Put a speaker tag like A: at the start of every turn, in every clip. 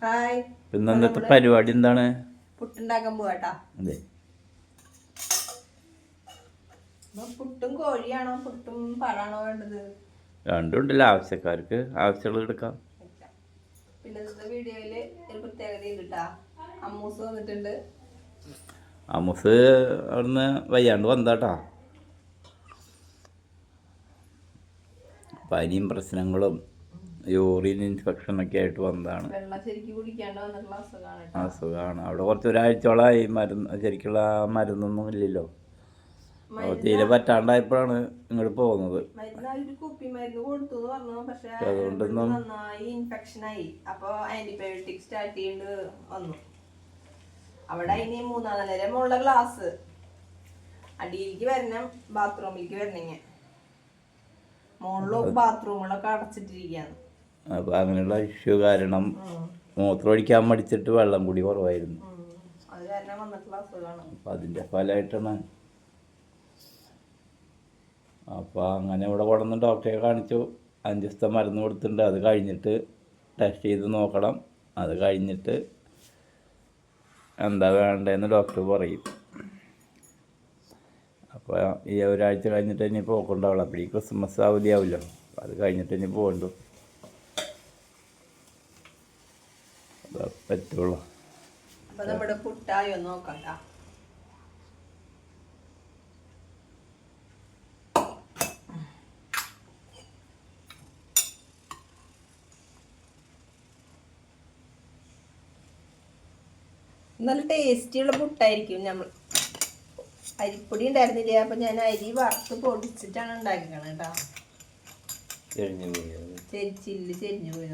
A: Hi.
B: പിന്നെ ഇന്നത്തെ പരിപാടി എന്താണ്?
A: പുട്ടുണ്ടാക്കാൻ പോവാട്ടാ.
B: അതെ.
A: പുട്ടും കോഴിയാണോ പുട്ടും പഴാണോ വേണ്ടത്?
B: രണ്ടും ഉണ്ടല്ലോ, ആവശ്യക്കാർക്ക് ആവശ്യമുള്ളത് എടുക്കാം.
A: പിന്നെ ഇന്നത്തെ വീഡിയോയില് ഒരു പ്രത്യേകത ഉണ്ട്. അമ്മൂസ് വന്നിട്ടുണ്ട്.
B: അമ്മൂസ് അവിടുന്ന് വയ്യാണ്ട് വന്നാട്ടാ. പനിയും പ്രശ്നങ്ങളും യൂറിൻ ഇൻഫെക്ഷനൊക്കെ ആയിട്ട് വന്നതാണ്.
A: വെള്ളം ശരിക്കും കുടിക്കാണ്ട് വന്നിട്ടുള്ള
B: അസുഖമാണ്. അവിടെ കുറച്ച് ഒരാഴ്ചയോളമായി ശരിക്കുള്ള മരുന്നൊന്നും ഇല്ലല്ലോ. തീരെ പറ്റാണ്ടായപ്പോഴാണ് ഇങ്ങോട്ട് പോകുന്നത്.
A: കുപ്പി മരുന്ന് കൊടുത്തു പറഞ്ഞു. പക്ഷെ
B: അതുകൊണ്ടൊന്നും
A: നന്നായി ഇൻഫെക്ഷൻ ആയി. അപ്പൊ ആന്റിബയോട്ടിക് സ്റ്റാർട്ട് ചെയ്യേണ്ടി വന്നു. അവിടെ ഇനി 3-4 നിലയുള്ള ഗ്ലാസ് അടിയിലേക്ക് വരണം, ബാത്റൂമിലേക്ക് വരണെങ്കിൽ. മുകളിലും ബാത്റൂമുകളൊക്കെ അടച്ചിട്ടിരിക്കുകയാണ്.
B: അപ്പൊ അങ്ങനെയുള്ള ഇഷ്യൂ കാരണം മൂത്രം ഒഴിക്കാൻ മടിച്ചിട്ട് വെള്ളം കൂടി കുറവായിരുന്നു.
A: അത് കാരണം വന്നിട്ടുള്ള അസുഖമാണ്.
B: അപ്പം അതിൻ്റെ ഫലമായിട്ടാണ്. അപ്പോൾ അങ്ങനെ ഇവിടെ കൊണ്ടുവന്ന് ഡോക്ടറെ കാണിച്ചു. 5 ദിവസത്തെ മരുന്ന് കൊടുത്തിട്ടുണ്ട്. അത് കഴിഞ്ഞിട്ട് ടെസ്റ്റ് ചെയ്ത് നോക്കണം. അത് കഴിഞ്ഞിട്ട് എന്താ വേണ്ടതെന്ന് ഡോക്ടർ പറയും. അപ്പോൾ ഈ ഒരാഴ്ച കഴിഞ്ഞിട്ട് ഇനി പോക്കുണ്ടാവുള്ളൂ. അപ്പോൾ ഈ ക്രിസ്മസ് അവധിയാവില്ലോ. അത് കഴിഞ്ഞിട്ട് ഇനി പോകണ്ടു പറ്റുള്ളൂ.
A: അപ്പോൾ നമ്മുടെ പുട്ടായോ നോക്കണ്ട. നല്ല ടേസ്റ്റിയുള്ള പുട്ടായിരിക്കും. നമ്മൾ അരിപ്പൊടി ഉണ്ടായിരുന്നില്ല, അപ്പൊ ഞാൻ അരി വറുത്ത് പൊടിച്ചിട്ടാണ് ഉണ്ടാക്കിക്കണത് കേട്ടോ. ചെരിച്ചില്ല, ചെരിഞ്ഞു പോയി.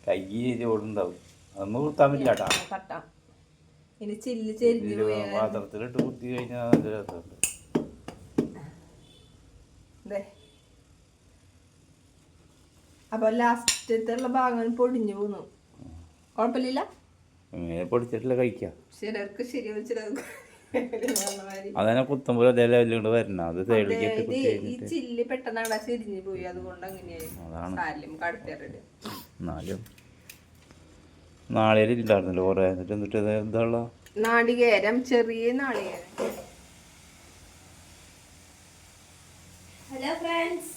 B: കൈ ചോടുണ്ടാവും. അതൊന്നും കുത്താൻ പറ്റില്ല കേട്ടോ.
A: കട്ടാം. ഇനി ചില്ല് ചെരിഞ്ഞു പോയി
B: പാത്രത്തിലിട്ട് കുത്തി കഴിഞ്ഞാൽ നല്ല രസമുണ്ട്.
A: അപ്പൊ ലാസ്റ്റത്തുള്ള ഭാഗം പൊടിഞ്ഞു പോന്നു. കുഴപ്പമില്ല.
B: ഇങ്ങനെ പൊടിച്ചിട്ടില്ല കഴിക്കാം.
A: ചിലർക്ക് ശരിയാവും, ചിലർക്ക്
B: അതന്നെ കുത്തുമ്പോൾ അതേ ലെവലിലൂടെ വരണം. അത്
A: ഈ ചില്ല് പെട്ടെന്ന് ചെരിഞ്ഞു പോയി. അതുകൊണ്ട് അങ്ങനെയായി.
B: എന്നാലും നാളികേരം ഇല്ലായിരുന്നല്ലോ കുറെ. എന്നിട്ട് എന്താ
A: നാളികേരം, ചെറിയ നാളികേരം. ഹലോ ഫ്രണ്ട്സ്,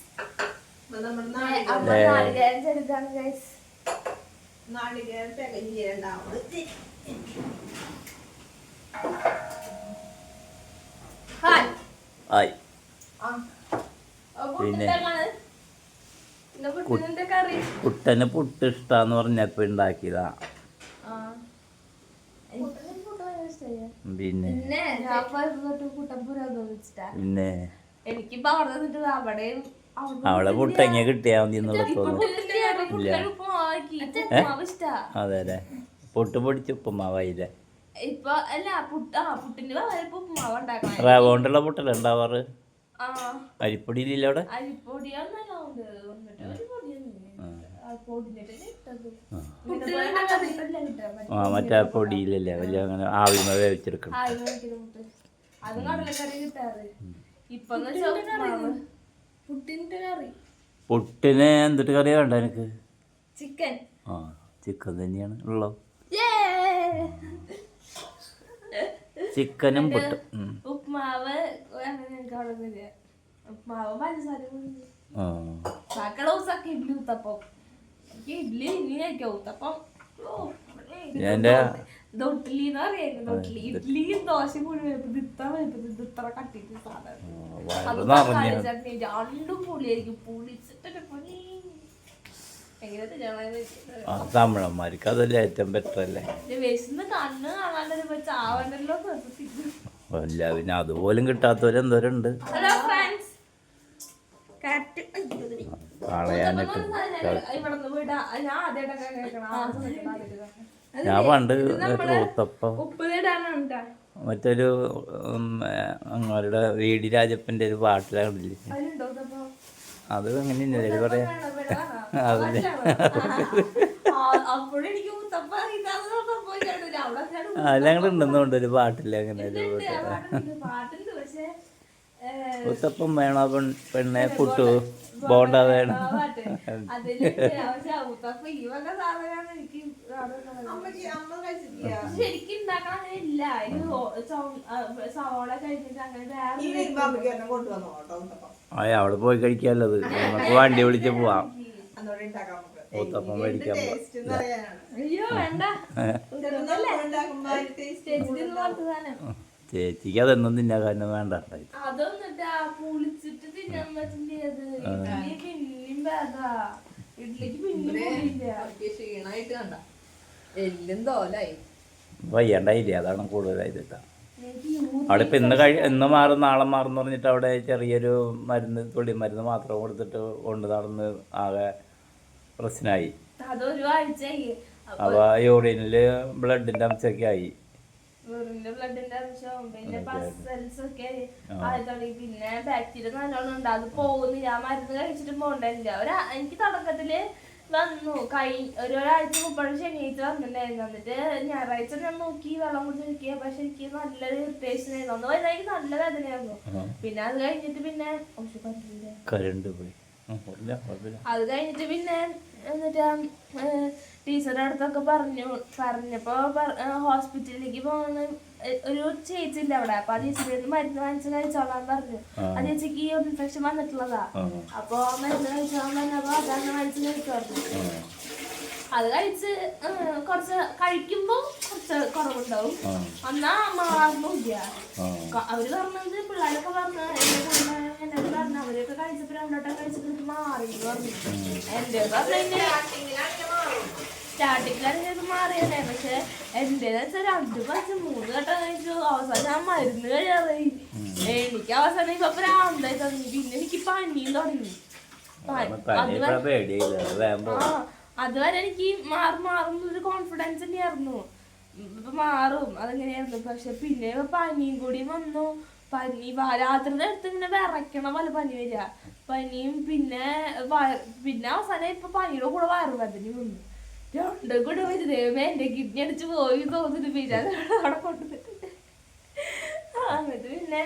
A: നാളികേരം തികഞ്ഞിരണ്ടാവും.
B: പിന്നെ കുട്ടന് പുട്ട് ഇഷ്ടാന്ന് പറഞ്ഞപ്പോ ഉണ്ടാക്കിയതാ. പിന്നെ അവിടെ പുട്ടങ്ങ കിട്ടിയാ മതി എന്നുള്ള തോന്നുന്നു. അതെ അതെ, പുട്ട് പൊടിച്ച് ഉപ്പുമാവായില്ലേ. റവ കൊണ്ടുള്ള പുട്ടല്ലേ ഉണ്ടാവാറ്? അരിപ്പൊടിയിലില്ല അവിടെ. മറ്റേ പൊടിയിലല്ലേ വലിയ അങ്ങനെ ആവിമ വേവിച്ചെടുക്കണം. പുട്ടിന് എന്തിട്ട് കറിയാ വേണ്ട എനിക്ക്?
A: ചിക്കൻ.
B: ചിക്കൻ തന്നെയാണ് ഉള്ളത്. ചിക്കനും പുട്ടും.
A: ഉപ്മാവ് ഉപ്മാവ് പഞ്ചസാര ഇഡ്ലി ഊത്തപ്പം. ഇഡ്ലി ഇനി കഴിക്കാം. ഊത്തപ്പം ഇഡ്ലിയും ദോശ മുഴുവൻ ഇത്ര കട്ടിട്ട് സാധനം. ചട്നി രണ്ടും പൊളിയായിരിക്കും. പൊളിച്ചിട്ടൊക്കെ പൊളി.
B: തമിഴന്മാർക്ക് അതല്ലേ ഏറ്റവും ബെറ്റർ അല്ലേ. അല്ല പിന്നെ അതുപോലും കിട്ടാത്തവരെന്തോരുണ്ട്. കളയാനൊക്കെ ഞാൻ പണ്ട് ഊത്തപ്പം മറ്റൊരു അങ്ങരുടെ വീടി രാജപ്പൻ്റെ ഒരു പാട്ടിലാണില്ലേ, അത് എങ്ങനെയല്ലേ പറയാ. അതല്ലേ അതിലങ്ങനെ ഉണ്ടെന്നുണ്ട് ഒരു പാട്ടില്ല അങ്ങനെ ഒരു
A: പാട്ടുണ്ട്. പക്ഷെ
B: ഉത്തപ്പം വേണോ പെണ്ണെ പുട്ടു ബോണ്ട വേണം.
A: ശരിക്കും ഉണ്ടാക്കാൻ അങ്ങനെ ഇല്ല. സവാള കഴിഞ്ഞിട്ട് അങ്ങനെ
B: അവിടെ പോയി കഴിക്കാനുള്ളത് നമുക്ക് വണ്ടി വിളിച്ച് പോവാം. ഊത്തപ്പം മേടിക്കാൻ
A: അയ്യോ വേണ്ട.
B: ചേച്ചിക്ക് അതൊന്നും തിന്നാൻ കാരണം വേണ്ട.
A: അതൊന്നിട്ടാ പുളിച്ചിട്ട് തിന്നാൻ പറ്റില്ല. പിന്നെയും വേദാ ഇഡ്ലിക്ക് ക്ഷീണായിട്ട് കണ്ട എല്ലും തോലായി
B: വയ്യണ്ടായില്ലേ, അതാണ് കൂടുതലായിട്ട്. അവിടെ ഇപ്പം ഇന്ന് മാറും നാളെ മാറും എന്ന് പറഞ്ഞിട്ട് അവിടെ ചെറിയൊരു മരുന്ന് തുള്ളി മരുന്ന് മാത്രം കൊടുത്തിട്ട് കൊണ്ട് നടന്ന് ആകെ പ്രശ്നമായി.
A: അതൊരു ആഴ്ചയായി.
B: അപ്പോൾ യൂറിനിൽ ബ്ലഡിൻ്റെ അംശമൊക്കെ ആയി.
A: ബ്ലഡിന്റെ അംശവും പിന്നെ പസൽസ് ഒക്കെ ആയി തുടങ്ങി. പിന്നെ ബാക്ടീരിയ നല്ലോണം ഉണ്ട്. അത് പോകുന്നില്ല. ആ മരുന്ന് കഴിച്ചിട്ട് പോകണ്ടില്ല. എനിക്ക് തുടക്കത്തില് വന്നു ഒരാഴ്ച മുമ്പ് ശനിയാഴ്ച വന്നിട്ടുണ്ടായിരുന്നു. എന്നിട്ട് ഞായറാഴ്ച ഞാൻ നോക്കി വെള്ളം കുടിച്ച് നോക്കിയ പക്ഷെ എനിക്ക് നല്ലൊരു ഇറിറ്റേഷൻ ആയിരുന്നു. ഒന്ന് വരുന്ന എനിക്ക് നല്ല വേദനയായിരുന്നു. പിന്നെ അത് കഴിഞ്ഞിട്ട് പിന്നെ അത് കഴിഞ്ഞിട്ട് പിന്നെ എന്നിട്ട് ടീച്ചറുടെ അടുത്തൊക്കെ പറഞ്ഞപ്പോ ഹോസ്പിറ്റലിലേക്ക് പോകുന്ന ഒരു ചേച്ചി ഉണ്ട് അവിടെ. അപ്പൊ ആ ചേച്ചിയുടെ മരുന്ന് വാങ്ങിച്ച് കഴിച്ചോളാൻ പറഞ്ഞു. ആ ചേച്ചിക്ക് ഇൻഫെക്ഷൻ വന്നിട്ടുള്ളതാ. അപ്പൊ മരുന്ന് കഴിച്ചോളാൻ പറഞ്ഞപ്പോ അതാണ് വാങ്ങിച്ച് കഴിച്ചു പറഞ്ഞു. അത് കഴിച്ച് കുറച്ച് കഴിക്കുമ്പോ കുറച്ച് കുറവുണ്ടാവും. എന്നാ മാറുന്നില്ല. അവര് പറഞ്ഞത് പിള്ളേരൊക്കെ പറഞ്ഞു എന്നോട് പറഞ്ഞു അവരൊക്കെ കഴിച്ചപ്പോ 2 വട്ടം കഴിച്ചിട്ട് മാറി പറഞ്ഞു. എന്റെ സ്റ്റാർട്ടിങ്ങിലാണ് മാറിയതേ. പക്ഷെ എന്റേന്ന് വെച്ചാൽ 2 പ്രാവശ്യം 3 വട്ടം കഴിച്ചു. അവസാനം ഞാൻ മരുന്ന് കഴിയാറായി. എനിക്ക് അവസാനം ഇപ്പൊ പ്രാന്തായി തുടങ്ങി. പിന്നെ എനിക്ക് പനിയും തുടങ്ങി. അതുവരെ എനിക്ക് മാറുന്നൊരു കോൺഫിഡൻസ് തന്നെയായിരുന്നു. ഇപ്പൊ മാറും അതെങ്ങനെയായിരുന്നു. പക്ഷെ പിന്നെ പനിയും കൂടി വന്നു. പനി രാത്രി നേരത്ത് ഇങ്ങനെ വിറയ്ക്കണ പോലെ പനി വരിക. പനിയും പിന്നെ അവസാനം ഇപ്പൊ പനിയുടെ കൂടെ വയറുവേദനയും വന്നു. 2 കൂടെ വെച്ച് ദൈവമേ എന്റെ കിഡ്നി അടിച്ച് പോയി തോന്നിട്ട് പിന്നെ അവിടെ കൊണ്ടുവന്നിട്ടുണ്ട്. എന്നിട്ട് പിന്നെ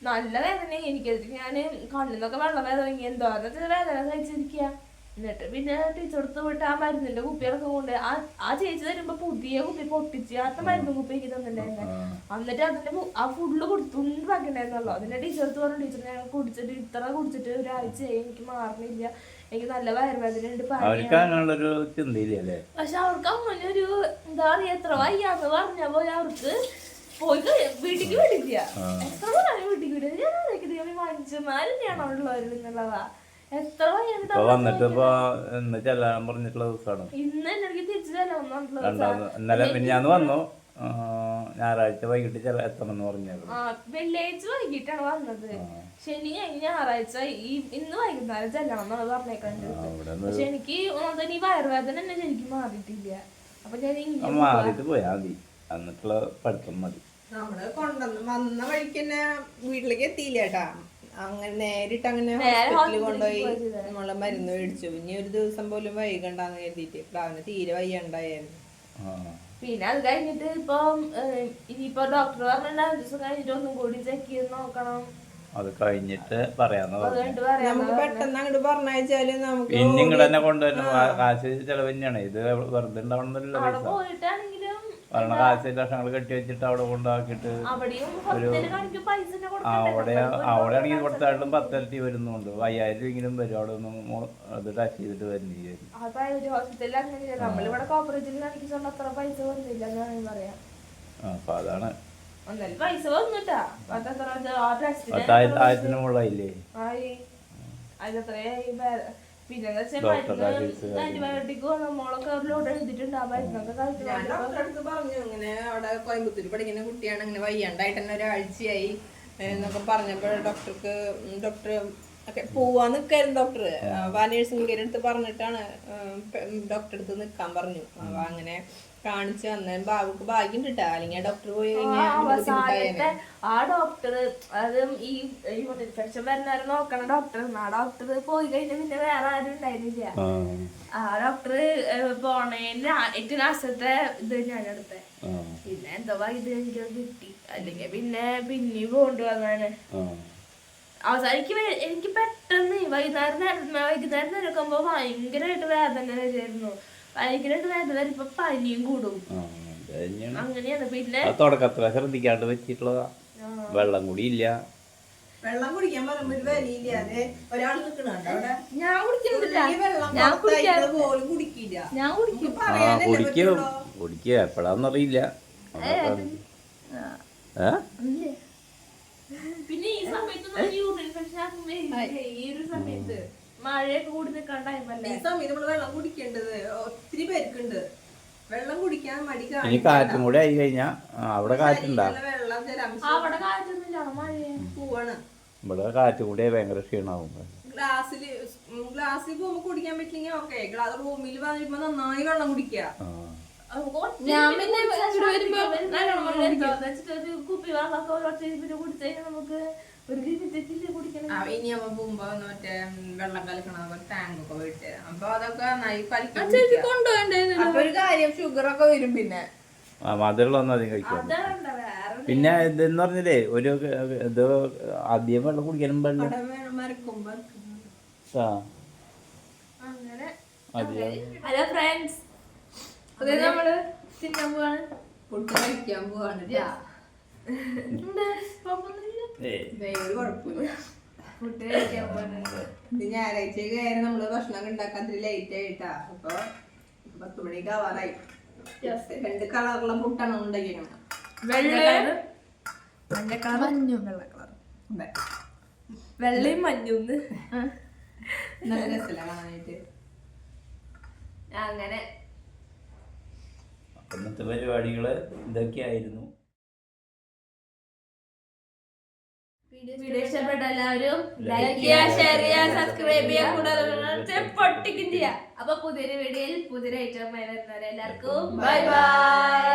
A: നല്ല വേദന എനിക്കത്. ഞാൻ കണ്ണിന്നൊക്കെ വെള്ളം വേദന എന്തോന്ന് വേദന സഹിച്ചിരിക്കുക. എന്നിട്ട് പിന്നെ ടീച്ചറടുത്ത് പോയിട്ട് ആ മരുന്നിന്റെ കുപ്പികളൊക്കെ കൊണ്ട് ആ ചേച്ചി തരുമ്പോ പുതിയ കുപ്പി പൊട്ടിച്ച് ആ മരുന്ന് കുപ്പി എനിക്ക് തന്നിട്ടുണ്ടായിരുന്നു. എന്നിട്ട് അതിന്റെ ആ ഫുള്ള് കൊടുത്തുണ്ട് ബാക്കിണ്ടായിരുന്നല്ലോ. അതിന്റെ ടീച്ചറടുത്ത് പറഞ്ഞു ടീച്ചർ ഞാൻ കുടിച്ചിട്ട് ഇത്ര കുടിച്ചിട്ട് ഒരാഴ്ചയായി എനിക്ക് മാറുന്നില്ല. എനിക്ക് നല്ല വയറുവേദന ഉണ്ട്. പക്ഷെ അവർക്ക് അങ്ങനെ ഒരു എന്താ പറയാ എത്ര വയ്യാന്ന് പറഞ്ഞ പോലെ അവർക്ക് പോയി വീട്ടിക്ക് വിടില്ല. എത്ര പറഞ്ഞാലും വീട്ടിക്ക് വിടില്ല. ഞാൻ അറിയിക്കുന്നത് മനുഷ്യന്മാരും ഞാൻ അവിടെ ഉള്ളവരും എന്നുള്ളതാ. എത്ര
B: വന്നിട്ട് പറഞ്ഞിട്ടുള്ള ദിവസമാണ്
A: ഇന്ന് എനിക്ക് തിരിച്ചു
B: ഇന്നലെ ഞാൻ വന്നു. ഞായറാഴ്ച വൈകിട്ട് എത്തണമെന്ന് പറഞ്ഞത്.
A: വെള്ളിയാഴ്ച വൈകിട്ടാണ് വന്നത്. ശനി കഴിഞ്ഞ ഞായറാഴ്ച ഇന്ന് വൈകുന്നേരം ചെല്ലണം എന്നാണ് പറഞ്ഞേക്കുന്നത്. പക്ഷെ എനിക്ക് ഈ വയറുവേദന തന്നെ ശരിക്കും മാറിയിട്ടില്ല. അപ്പൊ ഞാൻ
B: മാറിയിട്ട് പോയാ മതി. എന്നിട്ടുള്ള പഠിത്തം മതി.
A: നമ്മള് വന്ന വഴിക്ക് തന്നെ വീട്ടിലേക്ക് എത്തിയില്ല കേട്ടാ. അങ്ങനെ നേരിട്ട് അങ്ങനെ ഹോസ്പിറ്റലിൽ കൊണ്ടുപോയി നമ്മളെ മരുന്ന് മേടിച്ചു. ഇനി ഒരു ദിവസം പോലും വൈകണ്ടെന്ന് കരുതിയിട്ട് അവന് തീരെ വയ്യണ്ടായിരുന്നു. പിന്നെ അത് കഴിഞ്ഞിട്ട് ഇനിയിപ്പോ ഡോക്ടർ പറഞ്ഞിട്ട് 5 ദിവസം കഴിഞ്ഞിട്ട് ഒന്നും കൂടി ചെക്ക് ചെയ്ത് നോക്കണം.
B: അത് കഴിഞ്ഞിട്ട് പറയാന്ന്
A: പെട്ടെന്ന് അങ്ങോട്ട് പറഞ്ഞാല് നമുക്ക്
B: പിന്നെ ഇങ്ങോട്ട് തന്നെ കൊണ്ടുവരുന്ന കാശ് ചെലവ് തന്നെയാണ്. ഇത് വെറുതെ ഉണ്ടാവണമെന്നില്ല.
A: പോയിട്ടാണെങ്കിലും
B: കാശ് ലക്ഷങ്ങൾ കെട്ടി വെച്ചിട്ട് അവിടെ കൊണ്ടാക്കിയിട്ട് അവിടെ ആണെങ്കിൽ കൊടുത്തായിട്ടും 10 ഇരട്ടി വരുന്നുണ്ട്. 5000 രൂപയെങ്കിലും വരും. അവിടെ ഒന്നും അത് ടച്ച് ചെയ്തിട്ട് വരുന്നില്ല. അപ്പൊ അതാണ് 10,000 മുകളിലായില്ലേ.
A: പിന്നെ ആന്റിബയോട്ടിക് നമ്മളൊക്കെ എഴുതിയിട്ടുണ്ട്. ആ മരുന്നൊക്കെ പറഞ്ഞു. ഇങ്ങനെ അവിടെ കോയമ്പത്തൂർ പഠിക്കുന്ന കുട്ടിയാണ് ഇങ്ങനെ വയ്യാണ്ടായിട്ട് തന്നെ ഒരാഴ്ചയായി എന്നൊക്കെ പറഞ്ഞപ്പോ ഡോക്ടർ ഒക്കെ പോവാൻ നിക്കായിരുന്നു. ഡോക്ടർ നേഴ്സിംഗ് അടുത്ത് പറഞ്ഞിട്ടാണ് ഡോക്ടറെ അടുത്ത് നിക്കാൻ പറഞ്ഞു. അപ്പൊ അങ്ങനെ കാണിച്ചു വന്നാൽ ബാബുക്ക് ഭാഗ്യം കിട്ടാ. അല്ലെങ്കിൽ ഡോക്ടർ പോയി ആ ഡോക്ടർ അത് ഈ ഇൻഫെക്ഷൻ വരുന്നവരെ നോക്കണ ഡോക്ടർ. ആ ഡോക്ടർ പോയി കഴിഞ്ഞാൽ പിന്നെ വേറെ ആരും ഉണ്ടായിരുന്നില്ല. ആ ഡോക്ടർ പോണേന് ഏറ്റവും ലാസ്റ്റത്തെ ഇത് ഞാനെടുത്തെ. പിന്നെ എന്തോ ഇത് എനിക്ക് കിട്ടി. അല്ലെങ്കിൽ പിന്നെ പിന്നെയും കൊണ്ടുവന്നാണ്. അവസാനം എനിക്ക് പെട്ടെന്ന് വൈകുന്നേരം നിരക്കുമ്പോ ഭയങ്കരമായിട്ട് വേദന വരുമായിരുന്നു. ഭയങ്കരമായിട്ട് വേദന വരുമ്പോ പനിയും കൂടും. അങ്ങനെയാണ്. പിന്നെ
B: തുടക്കത്തില ശ്രദ്ധിക്കാണ്ട് വെച്ചിട്ടുള്ളതാ. വെള്ളം കൂടി ഇല്ല.
C: വെള്ളം കുടിക്കാൻ പറയുമ്പോ ഒരു വിലയില്ലാതെ ഒരാൾ നിക്കണുണ്ട് അവിടെ.
A: ഞാൻ കുടിക്കുന്നില്ല.
C: പോലും കുടിക്കില്ല.
A: ഞാൻ കുടിക്കും.
B: കുടിക്കുക എപ്പോഴാന്നറിയില്ല.
A: പിന്നെ ഈ സമയത്ത് യൂറിൻ ഇൻഫെക്ഷൻ ഈ ഒരു സമയത്ത് മഴയൊക്കെ കൂടി നിൽക്കാൻ ടൈമല്ലേ.
C: ഈ സമയത്ത് നമ്മള് വെള്ളം കുടിക്കേണ്ടത് ഒത്തിരി പേർക്കുണ്ട്. വെള്ളം കുടിക്കാൻ മടി.
B: ഇനി കാറ്റും കൂടെ ആയി കഴിഞ്ഞാ അവിടെ കാറ്റുണ്ടാ?
C: വെള്ളം
A: അവിടെ കാറ്റൊന്നുമില്ല, മഴ
C: പോവാണ്.
B: ഇവിടെ കാറ്റും കൂടെ ഭയങ്കര ക്ഷീണാവും.
C: ഗ്ലാസ്സിൽ പോകുമ്പോ കുടിക്കാൻ പറ്റില്ലെങ്കിൽ ഓക്കെ. റൂമിൽ വരുമ്പോ നന്നായി വെള്ളം കുടിക്കുക.
A: ഞാൻ പിന്നെ കുപ്പി വെള്ളമൊക്കെ കുടിച്ചാൽ നമുക്ക് ഒരു കുടിക്കണം.
C: ഇനി നമ്മ പോകുമ്പോ മറ്റേ വെള്ളം കലക്കണ ടാങ്കൊക്കെ പോയിട്ട് അപ്പൊ അതൊക്കെ കൊണ്ടുപോകണ്ടേ. ഒരു കാര്യം ഷുഗറൊക്കെ വരും. പിന്നെ
B: മധുരമുള്ളൊന്നും അധികം കഴിക്കാം. പിന്നെ ഇതെന്ന് പറഞ്ഞില്ലേ ഒരു ഇത് ആദ്യം വെള്ളം കുടിക്കാനും
A: അങ്ങനെ ഹലോ ഫ്രണ്ട്സ്, നമ്മള് തിന്നാൻ പോവാണ്,
C: ഫുഡ് കഴിക്കാൻ പോവാണ്. കുഴപ്പമില്ല,
A: ഫുഡ് കഴിക്കാൻ പോവാനുണ്ട്.
C: ഞായറാഴ്ച കയറി നമ്മള് ഭക്ഷണം ഉണ്ടാക്കാൻ ലേറ്റ് ആയിട്ടാ. അപ്പൊ 10 മണിക്ക് ആവാറായി. 2 കളറുള്ള പുട്ടാണ് ഉണ്ടാക്കിയേക്കണത്.
A: വെള്ളയും മഞ്ഞും
C: നല്ല രസമല്ല കാണാനായിട്ട്.
A: അങ്ങനെ
B: ഇന്നത്തെ പരിപാടികള് ഇതൊക്കെയായിരുന്നു.
A: വീഡിയോ ഇഷ്ടപ്പെട്ട എല്ലാവരും ലൈക്ക് ചെയ്യുക, ഷെയർ ചെയ്യുക, സബ്സ്ക്രൈബ് ചെയ്യുക, കൂടാതെ പൊട്ടിക്കും ചെയ്യുക. അപ്പൊ പുതിയൊരു വീഡിയോയിൽ പുതിയൊരു ഐറ്റം എല്ലാവർക്കും ബൈ ബൈ.